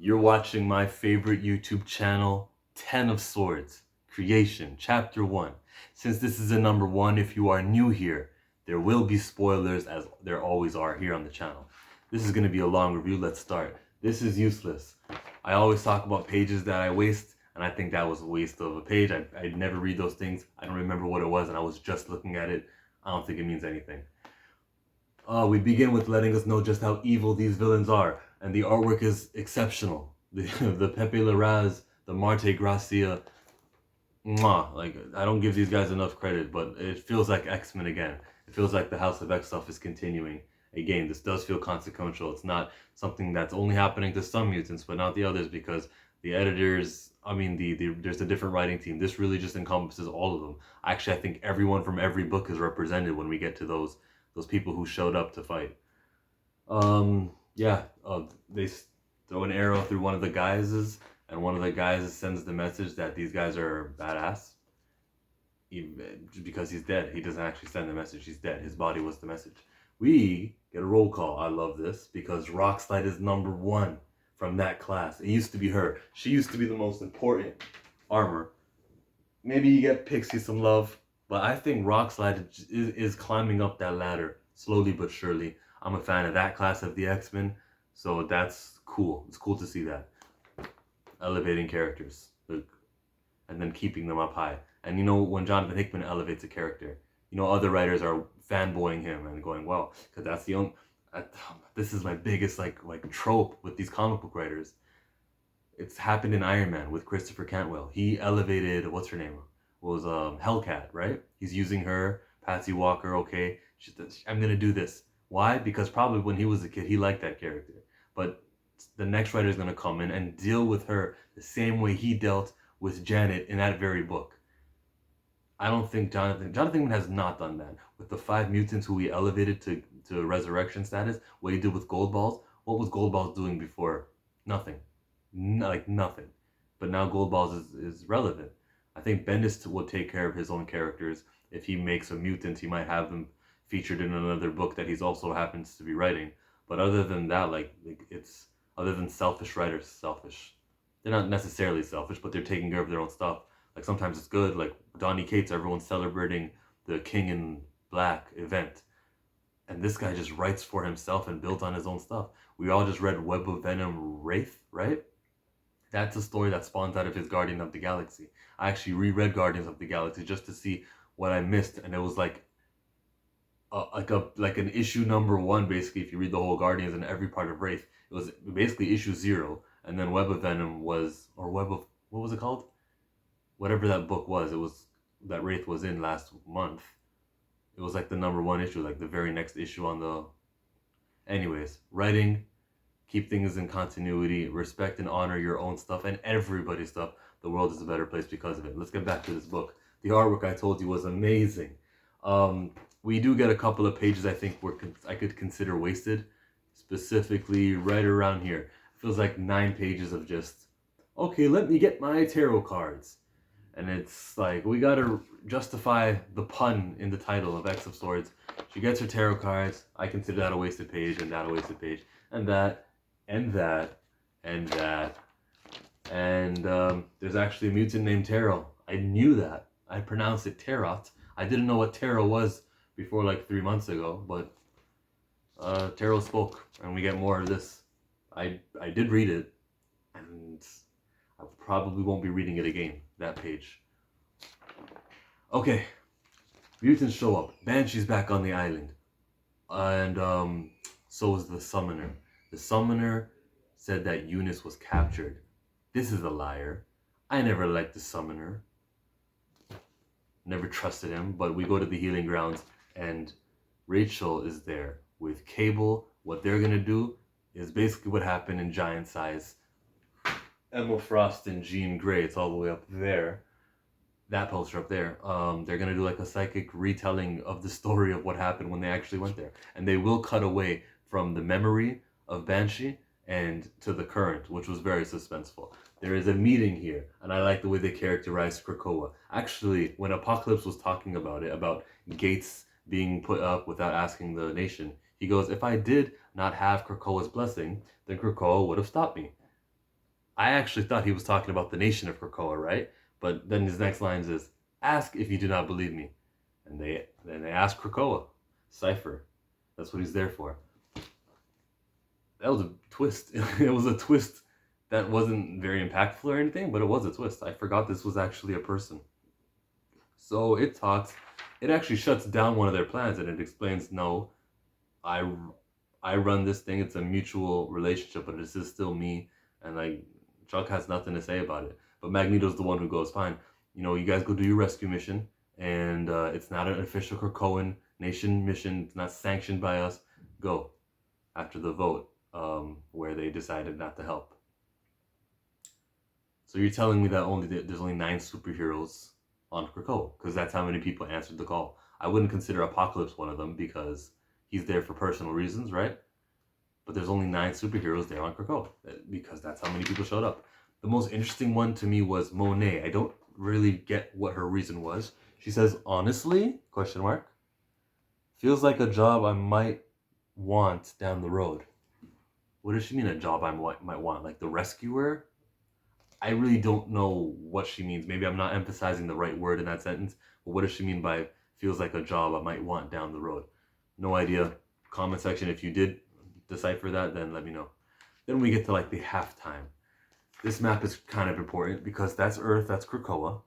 You're watching my favorite YouTube channel, 10 of Swords, Creation, Chapter 1. Since this is a number 1, if you are new here, there will be spoilers as there always are here on the channel. This is going to be a long review. Let's start. This is useless. I always talk about pages that I waste, and I think that was a waste of a page. I'd never read those things. I don't remember what it was, and I was just looking at it. I don't think it means anything. We begin with letting us know just how evil these villains are, and the artwork is exceptional. The Pepe Larraz, the Marte Gracia, mwah, like I don't give these guys enough credit, but it feels like X-Men again. It feels like the House of X stuff is continuing. Again, this does feel consequential. It's not something that's only happening to some mutants, but not the others, because the editors, there's a different writing team. This really just encompasses all of them. Actually, I think everyone from every book is represented when we get to those people who showed up to fight. They throw an arrow through one of the guises, and one of the guys sends the message that these guys are badass. Because he's dead. He doesn't actually send the message. He's dead. His body was the message. We get a roll call. I love this because Rockslide is number 1 from that class. It used to be her. She used to be the most important armor. Maybe you get Pixie some love, but I think Rockslide is climbing up that ladder slowly but surely. I'm a fan of that class of the X-Men, so that's cool. It's cool to see that. Elevating characters, and then keeping them up high. And you know, when Jonathan Hickman elevates a character, you know, other writers are fanboying him and going, well, because that's the only... this is my biggest like trope with these comic book writers. It's happened in Iron Man with Christopher Cantwell. He elevated, what's her name? Was Hellcat, right? He's using her, Patsy Walker, okay. I'm going to do this. Why? Because probably when he was a kid, he liked that character. But the next writer is going to come in and deal with her the same way he dealt with Janet in that very book. I don't think Jonathan has not done that. With the 5 mutants who he elevated to resurrection status, what he did with Gold Balls, what was Gold Balls doing before? Nothing. Nothing. But now Gold Balls is relevant. I think Bendis would take care of his own characters. If he makes a mutant, he might have them featured in another book that he's also happens to be writing. But other than that, it's other than selfish writers, selfish. They're not necessarily selfish, but they're taking care of their own stuff. Like sometimes it's good, like Donny Cates, everyone's celebrating the King in Black event. And this guy just writes for himself and builds on his own stuff. We all just read Web of Venom Wraith, right? That's a story that spawns out of his Guardian of the Galaxy. I actually reread Guardians of the Galaxy just to see what I missed, and it was like an issue number 1, basically. If you read the whole Guardians and every part of Wraith, it was basically issue 0, and then Web of Venom was, or Web of, what was it called? Whatever that book was, it was that Wraith was in last month. It was like the number 1 issue, like the very next issue on the... Anyways, writing, keep things in continuity, respect and honor your own stuff and everybody's stuff. The world is a better place because of it. Let's get back to this book. The artwork, I told you, was amazing. We do get a couple of pages I think I could consider wasted. Specifically right around here. It feels like 9 pages of just, okay, let me get my tarot cards. And it's like, we gotta justify the pun in the title of X of Swords. She gets her tarot cards. I consider that a wasted page, and that a wasted page, and that, and that, and that. And there's actually a mutant named Tarot. I knew that. I pronounced it Tarot. I didn't know what Tarot was before like 3 months ago, but Tarot spoke, and we get more of this. I did read it, and I probably won't be reading it again, that page. Okay, mutants show up. Banshee's back on the island. And so is the Summoner. The Summoner said that Eunice was captured. This is a liar. I never liked the Summoner. Never trusted him, but we go to the healing grounds, and Rachel is there with Cable. What they're gonna do is basically what happened in Giant Size. Emma Frost and Jean Grey, it's all the way up there. That poster up there. They're gonna do like a psychic retelling of the story of what happened when they actually went there. And they will cut away from the memory of Banshee and to the current, which was very suspenseful. There is a meeting here, and I like the way they characterized Krakoa. Actually, when Apocalypse was talking about it, about gates being put up without asking the nation, he goes, if I did not have Krakoa's blessing, then Krakoa would have stopped me. I actually thought he was talking about the nation of Krakoa, right? But then his next lines is, ask if you do not believe me. And they ask Krakoa, Cypher. That's what he's there for. That was a twist. It was a twist that wasn't very impactful or anything, but it was a twist. I forgot this was actually a person. So it talks, it actually shuts down one of their plans and it explains, no, I I run this thing. It's a mutual relationship, but this is still me. And like Chuck has nothing to say about it. But Magneto's the one who goes, fine. You know, you guys go do your rescue mission, and it's not an official Krakoan nation mission. It's not sanctioned by us. Go after the vote where they decided not to help. So you're telling me that there's only 9 superheroes on Krakoa because that's how many people answered the call. I wouldn't consider Apocalypse one of them because he's there for personal reasons, right? But there's only 9 superheroes there on Krakoa because that's how many people showed up. The most interesting one to me was Monet. I don't really get what her reason was. She says, honestly, question mark, feels like a job I might want down the road. What does she mean, a job I might want? Like the rescuer? I really don't know what she means. Maybe I'm not emphasizing the right word in that sentence. But what does she mean by feels like a job I might want down the road? No idea. Comment section, if you did decipher that, then let me know. Then we get to like the halftime. This map is kind of important because that's Earth, that's Krakoa,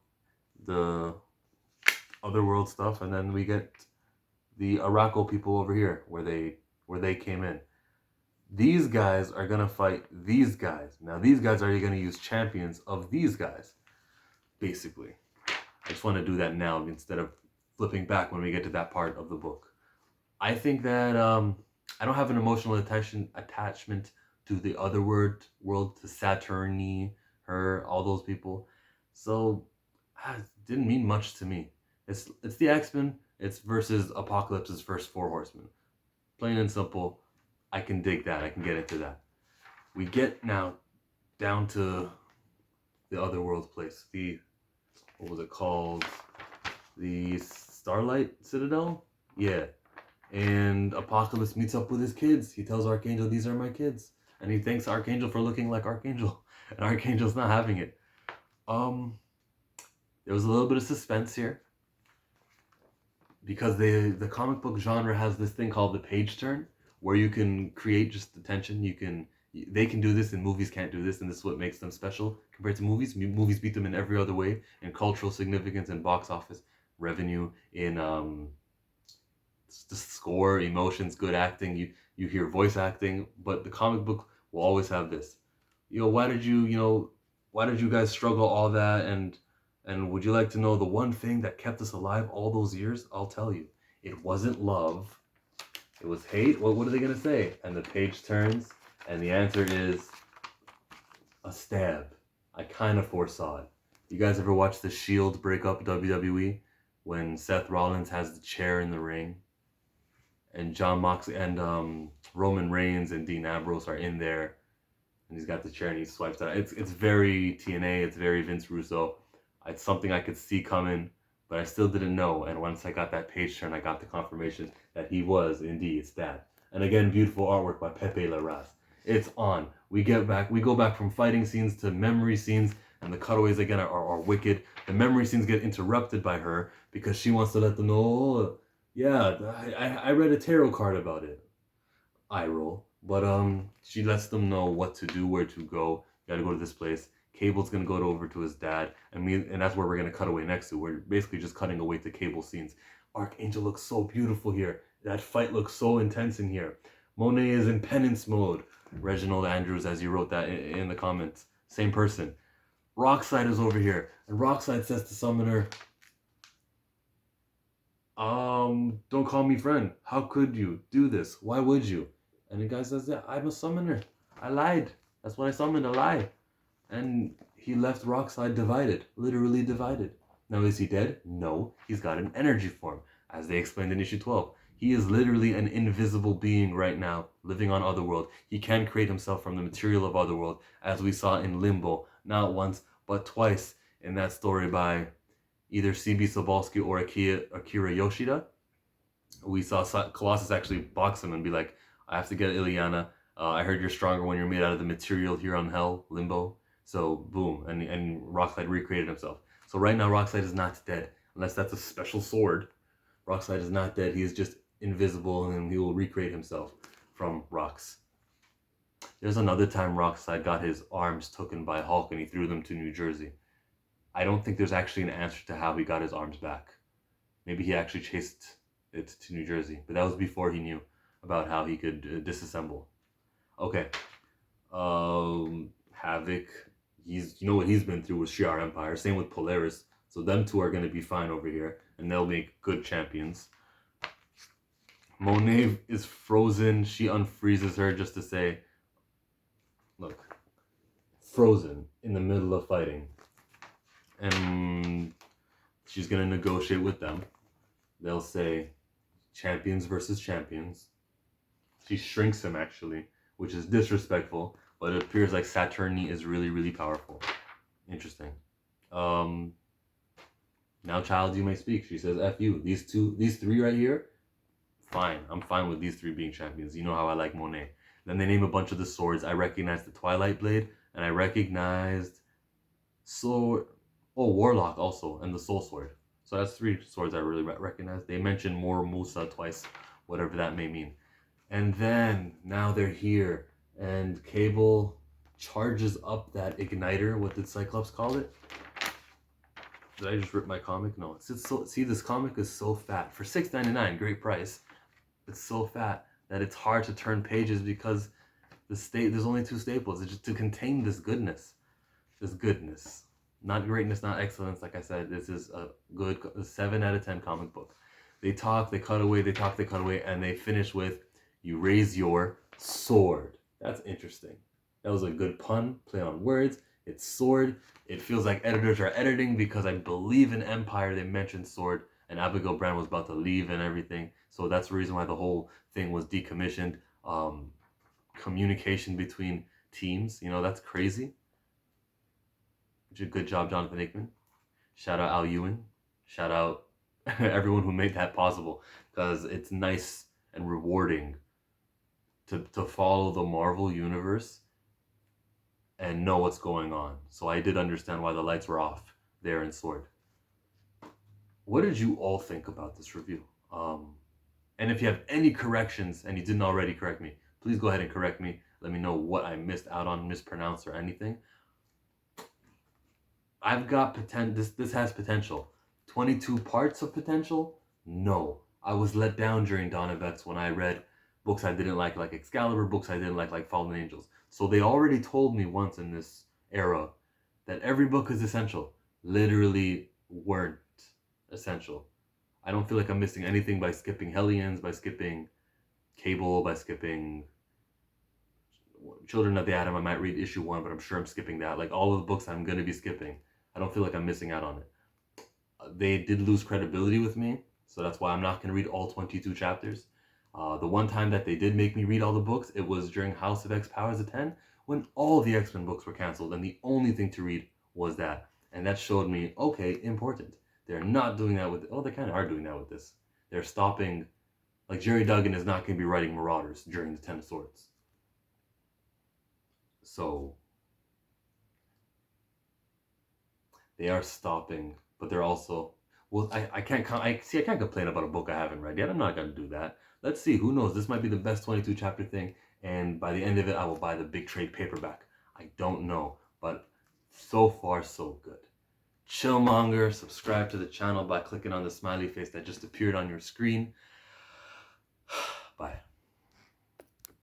the otherworld stuff, and then we get the Araco people over here where they came in. These guys are gonna fight these guys. Now these guys are gonna use champions of these guys, basically. I just want to do that now instead of flipping back when we get to that part of the book. I think that I don't have an emotional attachment to the other world, to Saturni, her, all those people. So it didn't mean much to me. It's the X-Men. It's versus Apocalypse's first 4 horsemen. Plain and simple. I can dig that. I can get into that. We get now down to the otherworld place. What was it called? The Starlight Citadel? Yeah. And Apocalypse meets up with his kids. He tells Archangel, these are my kids. And he thanks Archangel for looking like Archangel. And Archangel's not having it. There was a little bit of suspense here. Because the comic book genre has this thing called the page turn, where you can create just the tension. They can do this and movies can't do this, and this is what makes them special compared to movies. Movies beat them in every other way, in cultural significance, in box office revenue, in the score, emotions, good acting. You hear voice acting, but the comic book will always have this. Why did you guys struggle all that, and would you like to know the one thing that kept us alive all those years? I'll tell you. It wasn't love. It was hate. What are they gonna say? And the page turns, and the answer is a stab. I kind of foresaw it. You guys ever watch the Shield break up WWE when Seth Rollins has the chair in the ring, and John Moxley and Roman Reigns and Dean Ambrose are in there, and he's got the chair and he swipes it. It's very TNA. It's very Vince Russo. It's something I could see coming, but I still didn't know. And once I got that page turn, I got the confirmation that he was indeed that. And again, beautiful artwork by Pepe Larraz. It's on. We go back from fighting scenes to memory scenes, and the cutaways again are wicked. The memory scenes get interrupted by her because she wants to let them know, oh, yeah, I read a tarot card about it. Eye roll. But she lets them know what to do, where to go. You gotta go to this place. Cable's gonna go over to his dad, and that's where we're gonna cut away next to. We're basically just cutting away to Cable scenes. Archangel looks so beautiful here. That fight looks so intense in here. Monet is in penance mode. Reginald Andrews, as you wrote that in the comments, same person. Rockslide is over here, and Rockslide says to Summoner, don't call me friend. How could you do this? Why would you? And the guy says, yeah, I'm a summoner. I lied. That's what I summoned, a lie. And he left Rockslide divided, literally divided. Now, is he dead? No, he's got an energy form. As they explained in issue 12, he is literally an invisible being right now, living on Otherworld. He can create himself from the material of Otherworld, as we saw in Limbo, not once, but twice in that story by either C.B. Sobalski or Akira Yoshida. We saw Colossus actually box him and be like, I have to get Ileana. I heard you're stronger when you're made out of the material here on Hell, Limbo. So boom, and Rockslide recreated himself. So right now Rockslide is not dead, unless that's a special sword. Rockslide is not dead. He is just invisible, and he will recreate himself from rocks. There's another time Rockslide got his arms taken by Hulk and he threw them to New Jersey. I don't think there's actually an answer to how he got his arms back. Maybe he actually chased it to New Jersey, but that was before he knew about how he could disassemble. Okay. Havoc. You know what he's been through with Shi'ar Empire. Same with Polaris. So them two are going to be fine over here, and they'll make good champions. Monet is frozen. She unfreezes her just to say, look, frozen in the middle of fighting. And she's going to negotiate with them. They'll say, champions versus champions. She shrinks him, actually, which is disrespectful, but it appears like Saturni is really, really powerful. Interesting. Now, child, you may speak. She says, F you. These three right here, fine. I'm fine with these three being champions. You know how I like Monet. Then they name a bunch of the swords. I recognized the Twilight Blade, and I recognized Warlock also, and the Soul Sword. So that's three swords I really recognize. They mentioned Mor Musa twice, whatever that may mean. And then, now they're here, and Cable charges up that igniter. What did Cyclops call it? Did I just rip my comic? No. See, this comic is so fat. For $6.99, great price. It's so fat that it's hard to turn pages because there's only two staples. It's just to contain this goodness. This goodness. Not greatness, not excellence. Like I said, this is a good 7 out of 10 comic book. They talk, they cut away, they talk, they cut away, and they finish with, you raise your sword. That's interesting. That was a good pun, play on words. It's sword. It feels like editors are editing because I believe in Empire they mentioned sword, and Abigail Brand was about to leave and everything. So that's the reason why the whole thing was decommissioned. Communication between teams, that's crazy. Good job, Jonathan Hickman. Shout out Al Ewing. Shout out everyone who made that possible, because it's nice and rewarding to follow the Marvel universe and know what's going on. So I did understand why the lights were off there in Sword. What did you all think about this review? And if you have any corrections and you didn't already correct me, please go ahead and correct me. Let me know what I missed out on, mispronounced, or anything. I've got potential. This has potential. 22 parts of potential? No. I was let down during Dawn of X when I read books I didn't like Excalibur, books I didn't like Fallen Angels. So they already told me once in this era that every book is essential. Literally weren't essential. I don't feel like I'm missing anything by skipping Hellions, by skipping Cable, by skipping Children of the Atom. I might read issue 1, but I'm sure I'm skipping that. Like all of the books I'm going to be skipping. I don't feel like I'm missing out on it. They did lose credibility with me, so that's why I'm not going to read all 22 chapters. The one time that they did make me read all the books, it was during House of X Powers of 10, when all the X-Men books were canceled, and the only thing to read was that. And that showed me, okay, important. They're not doing that with, they kind of are doing that with this. They're stopping, like Jerry Duggan is not going to be writing Marauders during the Ten of Swords. So, they are stopping, but they're also, I can't complain about a book I haven't read yet. I'm not going to do that. Let's see, who knows? This might be the best 22 chapter thing, and by the end of it, I will buy the big trade paperback. I don't know, but so far, so good. Chillmonger, subscribe to the channel by clicking on the smiley face that just appeared on your screen.